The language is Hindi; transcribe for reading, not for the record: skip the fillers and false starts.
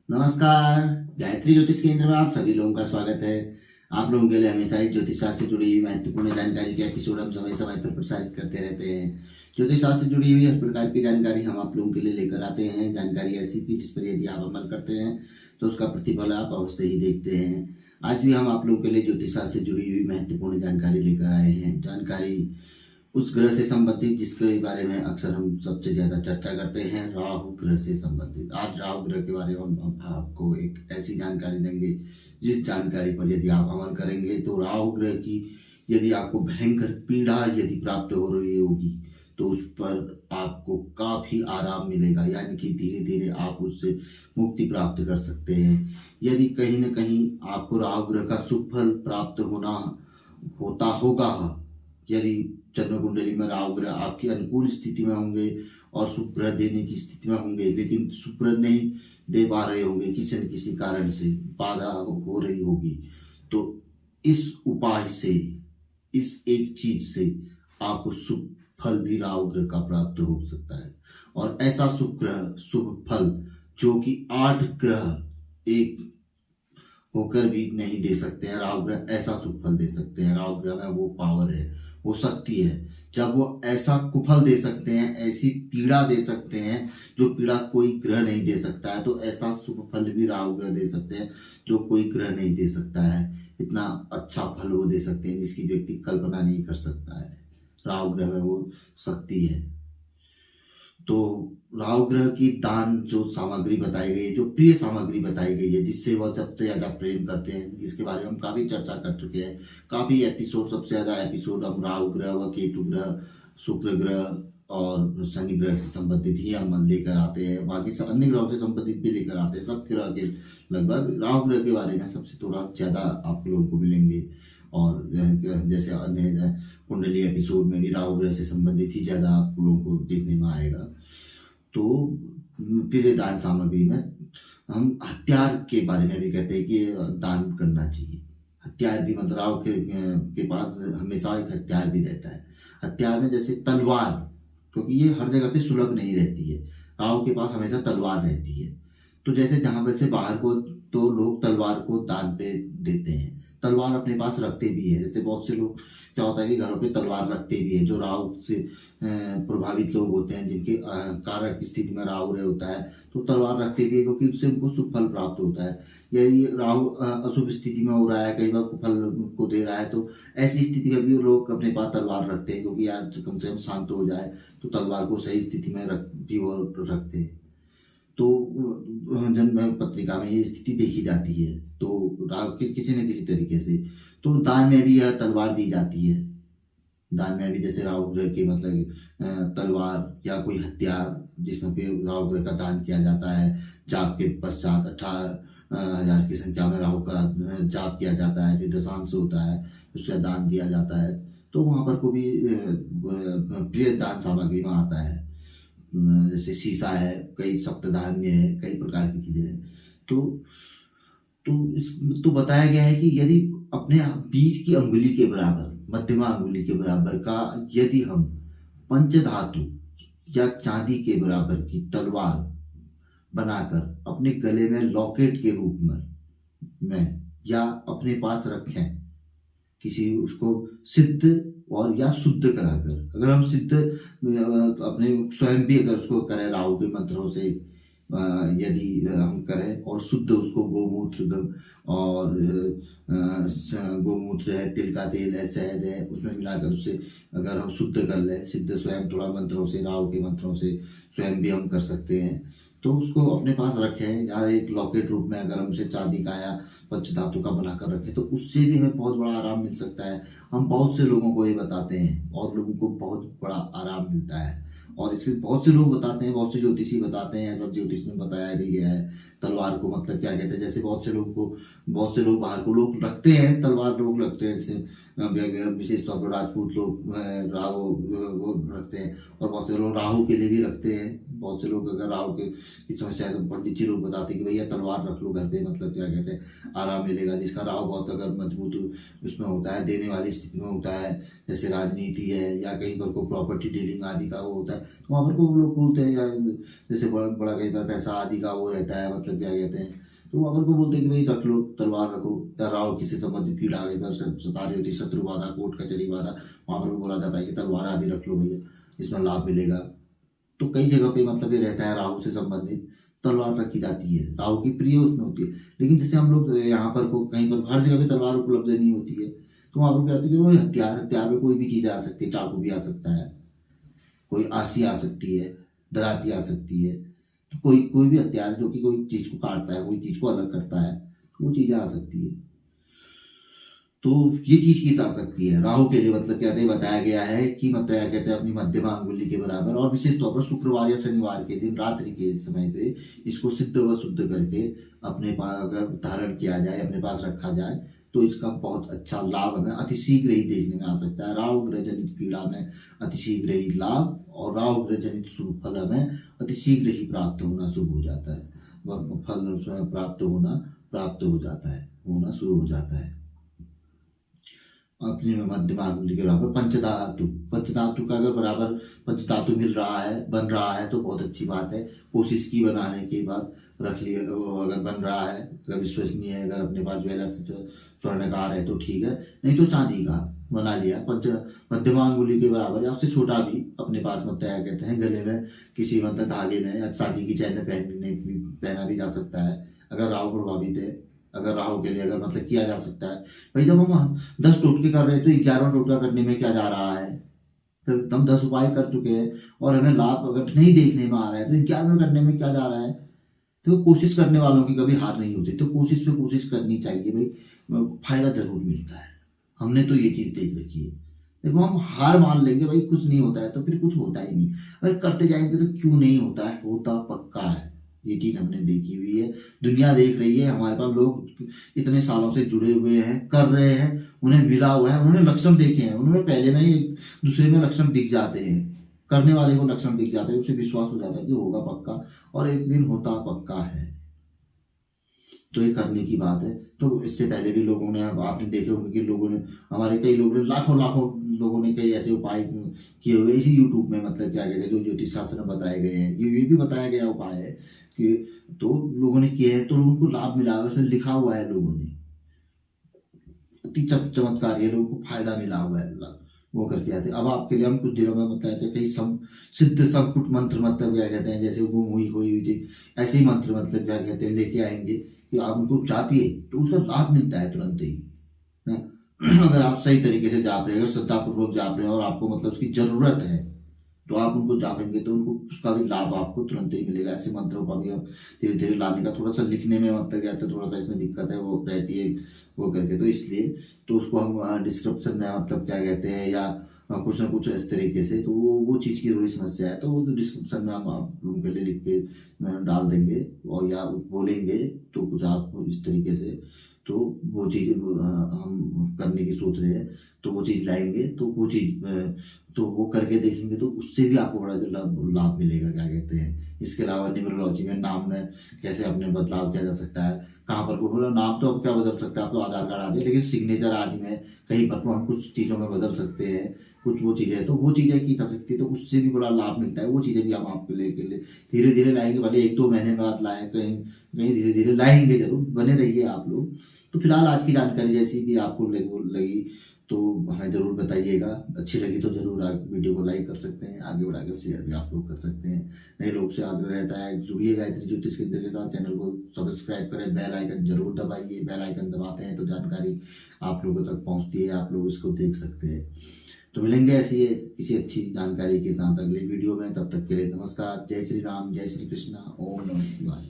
नमस्कार। गायत्री ज्योतिष केंद्र में आप सभी लोगों का स्वागत है। आप लोगों के लिए हमेशा ही ज्योतिष शास्त्र से जुड़ी हुई महत्वपूर्ण जानकारी के एपिसोड हम समय समय पर प्रसारित करते रहते हैं। ज्योतिष शास्त्र से जुड़ी हुई हर प्रकार की जानकारी हम आप लोगों के लिए लेकर आते हैं। जानकारी ऐसी कि जिस पर यदि आप अमल करते हैं तो उसका प्रतिफल आप अवश्य ही देखते हैं। आज भी हम आप लोगों के लिए ज्योतिष शास्त्र से जुड़ी हुई महत्वपूर्ण जानकारी लेकर आए हैं। जानकारी उस ग्रह से संबंधित जिसके बारे में अक्सर हम सबसे ज्यादा चर्चा करते हैं, राहु ग्रह से संबंधित। आज राहु ग्रह के बारे में हम आपको एक ऐसी जानकारी देंगे जिस जानकारी पर यदि आप अमल करेंगे तो राहु ग्रह की यदि आपको भयंकर पीड़ा यदि प्राप्त हो रही होगी तो उस पर आपको काफी आराम मिलेगा, यानी कि धीरे धीरे आप उससे मुक्ति प्राप्त कर सकते हैं। यदि कहीं ना कहीं आपको राहु ग्रह का शुभ फल प्राप्त होता होगा, यदि जन्म कुंडली में राहु ग्रह आपकी अनुकूल स्थिति में होंगे और शुभ ग्रह देने की स्थिति में होंगे, लेकिन शुभ ग्रह नहीं दे पा रहे होंगे, किसी न किसी कारण से बाधा हो रही होगी, तो इस उपाय से, इस एक चीज से आपको शुभ फल भी राहु ग्रह का प्राप्त हो सकता है। और ऐसा शुभ फल जो कि 8 ग्रह एक होकर भी नहीं दे सकते हैं, राहु ग्रह ऐसा शुभ फल दे सकते हैं। राहु ग्रह में वो पावर है, वो शक्ति है, जब वो ऐसा कुफल दे सकते हैं, ऐसी पीड़ा दे सकते हैं जो पीड़ा कोई ग्रह नहीं दे सकता है, तो ऐसा शुभ फल भी राहु ग्रह दे सकते हैं जो कोई ग्रह नहीं दे सकता है। इतना अच्छा फल वो दे सकते हैं जिसकी व्यक्ति कल्पना नहीं कर सकता है। राहु ग्रह में वो शक्ति है। तो राहु ग्रह की दान जो सामग्री बताई गई है, जो प्रिय सामग्री बताई गई है, जिससे वह सबसे ज्यादा प्रेम करते हैं, इसके बारे में हम काफी चर्चा कर चुके हैं। काफी एपिसोड, सबसे ज्यादा एपिसोड हम राहु ग्रह व केतु ग्रह, शुक्र ग्रह और शनि ग्रह से संबंधित ही हम लेकर आते हैं। बाकी सब अन्य ग्रहों से संबंधित भी लेकर आते हैं। सब ग्रह के लगभग राहु ग्रह के बारे में सबसे थोड़ा ज्यादा आप लोगों को मिलेंगे। और जैसे अन्य कुंडली एपिसोड में भी राहु ग्रह से संबंधित ही ज्यादा आप लोगों को देखने में आएगा। तो प्रिय दान सामग्री में हम हथियार के बारे में भी कहते हैं कि दान करना चाहिए। हथियार भी, मतलब राहु के पास हमेशा एक हथियार भी रहता है। हथियार में जैसे तलवार, क्योंकि ये हर जगह पे सुलभ नहीं रहती है, राहु के पास हमेशा तलवार रहती है। तो जैसे जहां पर से बाहर को तो लोग तलवार को दान पे देते हैं, तलवार अपने पास रखते भी हैं। जैसे बहुत से लोग क्या होता है कि घरों पे तलवार रखते भी हैं, जो राहु से प्रभावित लोग होते हैं, जिनके कारक स्थिति में राहु रह होता है, तो तलवार रखते भी है क्योंकि उससे उनको शुभ फल प्राप्त होता है। यदि राहु अशुभ स्थिति में हो रहा है, कई बार कुफल को दे रहा है, तो ऐसी स्थिति में भी लोग अपने पास तलवार रखते हैं, क्योंकि यार कम से कम शांत हो जाए, तो तलवार को सही स्थिति में भी वो रखते हैं। तो जन्म पत्रिका में ये स्थिति देखी जाती है, तो राहु के किसी न किसी तरीके से तो दान में भी यह तलवार दी जाती है। दान में भी जैसे राहु ग्रह के मतलब तलवार या कोई हथियार जिसमें पे राहु ग्रह का दान किया जाता है। जाप के पश्चात 18,000 की संख्या में राहु का जाप किया जाता है, फिर दशांश होता है, उसका दान दिया जाता है। तो वहां पर को भी प्रिय दान सामग्री में आता है। जैसे शीशा है, कई सप्तधान्य है, कई प्रकार की चीजें हैं। तो बताया गया है कि यदि अपने बीज की अंगुली के बराबर, मध्यमा अंगुली के बराबर का यदि हम पंचधातु या चांदी के बराबर की तलवार बनाकर अपने गले में लॉकेट के रूप में या अपने पास रखें, किसी उसको सिद्ध और या शुद्ध कराकर, अगर हम सिद्ध अपने स्वयं भी अगर उसको करें राहु के मंत्रों से, यदि हम करें और शुद्ध उसको गोमूत्र और गोमूत्र है, तिल का तेल है, शहद है, उसमें मिलाकर उससे अगर हम शुद्ध कर लें, सिद्ध स्वयं थोड़ा मंत्रों से, राहु के मंत्रों से स्वयं भी हम कर सकते हैं, तो उसको अपने पास रखें या एक लॉकेट रूप में अगर हम उसे चांदी का या पंचधातु का बनाकर रखें, तो उससे भी हमें बहुत बड़ा आराम मिल सकता है। हम बहुत से लोगों को ये बताते हैं और लोगों को बहुत बड़ा आराम मिलता है। और इसे बहुत से लोग बताते हैं, बहुत से ज्योतिषी बताते हैं, ऐसा ज्योतिष में बताया भी गया है। तलवार को मतलब क्या कहते हैं, जैसे बहुत से लोग बाहर को लोग रखते हैं, तलवार लोग रखते हैं, जैसे विशेष तौर पर राजपूत लोग राहु वो रखते हैं, और बहुत से लोग राहु के लिए भी रखते हैं। बहुत से लोग अगर राहु की समस्या है तो पंडित जी लोग बताते हैं कि भैया तलवार रख लो घर पे, मतलब क्या कहते हैं आराम मिलेगा। जिसका राहु बहुत अगर मजबूत उसमें होता है, देने वाली स्थिति में होता है, जैसे राजनीति है या कहीं पर को प्रॉपर्टी डीलिंग आदि का वो होता है, तो वहाँ पर को लोग बोलते हैं, या जैसे बड़ा बड़ा कहीं पर पैसा आदि का वो रहता है, मतलब क्या कहते हैं, तो वहाँ पर को बोलते हैं कि भाई रख लो, तलवार रखो। या राहु किसी संबंधित पीड़ा कहीं पर सता रही होती, शत्रु बाधा, कोर्ट कचहरी बाधा, वहाँ पर बोला जाता है कि तलवार आदि रख लो भैया, इसमें लाभ मिलेगा। तो कई जगह पे मतलब ये रहता है राहु से संबंधित तलवार रखी जाती है, राहु की प्रिय उसमें होती है। लेकिन जैसे हम लोग यहाँ पर को कहीं पर हर जगह पे तलवार उपलब्ध नहीं होती है, तो वहाँ पर क्या होता है कि वो हथियार, हथियार में कोई भी चीज आ सकती है, चाकू भी आ सकता है, कोई आंसी आ सकती है, दराती आ सकती है, तो कोई कोई भी हथियार जो कि कोई चीज को काटता है, कोई चीज को अलग करता है, तो वो चीजें आ सकती है। तो ये चीज की आ सकती है राहु के लिए, मतलब कहते हैं बताया गया है कि मतलब क्या कहते हैं अपनी मध्यमा अंगुली के बराबर, और विशेष तौर पर शुक्रवार या शनिवार के दिन रात्रि के समय पे इसको सिद्ध व शुद्ध करके अपने पास अगर धारण किया जाए, अपने पास रखा जाए, तो इसका बहुत अच्छा लाभ हमें अतिशीघ्र ही देखने में आ सकता है। राहु ग्रह जनित पीड़ा में अतिशीघ्र ही लाभ और राहु ग्रह जनित शुभ फल हमें अतिशीघ्र ही प्राप्त होना शुरू हो जाता है, वह फल प्राप्त हो जाता है, होना शुरू हो जाता है। अपनी मध्यमा अंगुली के बराबर पंचधातु, पंचधातु का अगर बराबर पंचधातु मिल रहा है, बन रहा है, तो बहुत अच्छी बात है। कोशिश की बनाने के बाद रख लिया, अगर बन रहा है, अगर विश्वसनीय है, अगर अपने पास ज्वेलर्स स्वर्णकार है तो ठीक है, नहीं तो चांदी का बना लिया पंच मध्यमा अंगुली के बराबर या उससे छोटा भी अपने पास, मतलब क्या कहते हैं गले में किसी मतलब धागे में या चांदी की चैन में पहना भी जा सकता है, अगर राहु प्रभावित है। अगर राहु के लिए अगर मतलब किया जा सकता है भाई, जब हम 10 टोटके कर रहे हैं तो 11वां टोटका करने में क्या जा रहा है, तो हम 10 उपाय कर चुके हैं और हमें लाभ अगर नहीं देखने में आ रहा है तो 11वां करने में क्या जा रहा है। तो कोशिश करने वालों की कभी हार नहीं होती, तो कोशिश पे कोशिश करनी चाहिए भाई, फायदा जरूर मिलता है। हमने तो ये चीज देख रखी है। देखो हम हार मान लेंगे भाई कुछ नहीं होता है तो फिर कुछ होता ही नहीं, अगर करते जाएंगे तो क्यों नहीं होता है, होता पक्का है। ये चीज हमने देखी हुई है, दुनिया देख रही है, हमारे पास लोग इतने सालों से जुड़े हुए हैं, कर रहे हैं, उन्हें मिला हुआ है, उन्होंने लक्षण देखे हैं, उन्होंने पहले में ही दूसरे में लक्षण दिख जाते हैं, करने वाले को लक्षण दिख जाते हैं, उसे विश्वास हो जाता है कि होगा पक्का और एक दिन होता पक्का है। तो ये करने की बात है। तो इससे पहले भी लोगों ने, अब आपने देखे होंगे कि लोगों ने, हमारे कई लोगों ने, लाखों लाखों लोगों ने कई ऐसे उपाय किए हुए इसी यूट्यूब में, मतलब क्या कहते हैं जो ज्योतिष शास्त्र में बताए गए हैं, ये भी बताया गया उपाय है कि तो लोगों ने किए हैं तो उनको लाभ मिला है, उसमें लिखा हुआ है, लोगों ने अति चमत्कार, ये लोगों को फायदा मिला हुआ है, वो करके आते। अब आपके लिए हम कुछ दिनों में बताते कई सिद्ध संपुट मंत्र, मतलब क्या कहते हैं जैसे गुम हुई कोई चीज, ऐसे ही मंत्र मतलब क्या कहते हैं लेके आएंगे कि आप उनको जापिए तो उसका लाभ मिलता है तुरंत ही। अगर आप सही तरीके से जाप रहे हैं, अगर श्रद्धापूर्वक जाप रहे हैं और आपको मतलब उसकी जरूरत है तो आप उनको जापेंगे तो उनको उसका भी लाभ आपको तुरंत ही मिलेगा। ऐसे मंत्रों का भी हम धीरे धीरे लाने का, थोड़ा सा लिखने में मतलब क्या है थोड़ा सा इसमें दिक्कत है वो रहती है वो करके, तो इसलिए तो उसको हम डिस्क्रिप्शन में मतलब क्या कहते हैं या कुछ ना कुछ इस तरीके से, तो वो चीज़ की थोड़ी समस्या है तो वो डिस्क्रिप्शन में हम आप लोगों के लिए लिख के डाल देंगे और या बोलेंगे तो कुछ आप इस तरीके से, तो वो चीज़ हम करने की सोच रहे हैं, तो वो चीज़ लाएंगे तो वो चीज़ तो वो करके देखेंगे तो उससे भी आपको बड़ा लाभ मिलेगा, क्या कहते हैं। इसके अलावा न्यूमरोलॉजी में नाम में कैसे अपने बदलाव किया जा सकता है, कहाँ पर को मतलब नाम तो अब क्या बदल सकता है, आप तो आधार कार्ड आदि, लेकिन सिग्नेचर आदि में कहीं पर को हम कुछ चीज़ों में बदल सकते हैं, कुछ वो चीज़ें तो वो चीज़ें की जा सकती है, तो उससे भी बड़ा लाभ मिलता है। वो चीज़ें भी हम आपके लिए धीरे धीरे लाएंगे, भले 1-2 महीने बाद लाएं, कहीं कहीं धीरे धीरे लाएंगे, जरूर बने रहिए आप लोग। तो फिलहाल आज की जानकारी जैसी भी आपको लगी तो हमें ज़रूर बताइएगा, अच्छी लगी तो ज़रूर आप वीडियो को लाइक कर सकते हैं, आगे बढ़ाकर शेयर भी आप लोग कर सकते हैं। नए लोग से आग्रह रहता है जुड़िए गायत्री ज्योतिष केंद्र के साथ, चैनल को सब्सक्राइब करें, बेल आइकन जरूर दबाइए, बेल आइकन दबाते हैं तो जानकारी आप लोगों तक पहुंचती है, आप लोग इसको देख सकते हैं। तो मिलेंगे ऐसी किसी अच्छी जानकारी के साथ अगले वीडियो में, तब तक के लिए नमस्कार, जय श्री राम, जय श्री कृष्णा, ओम नमः शिवाय।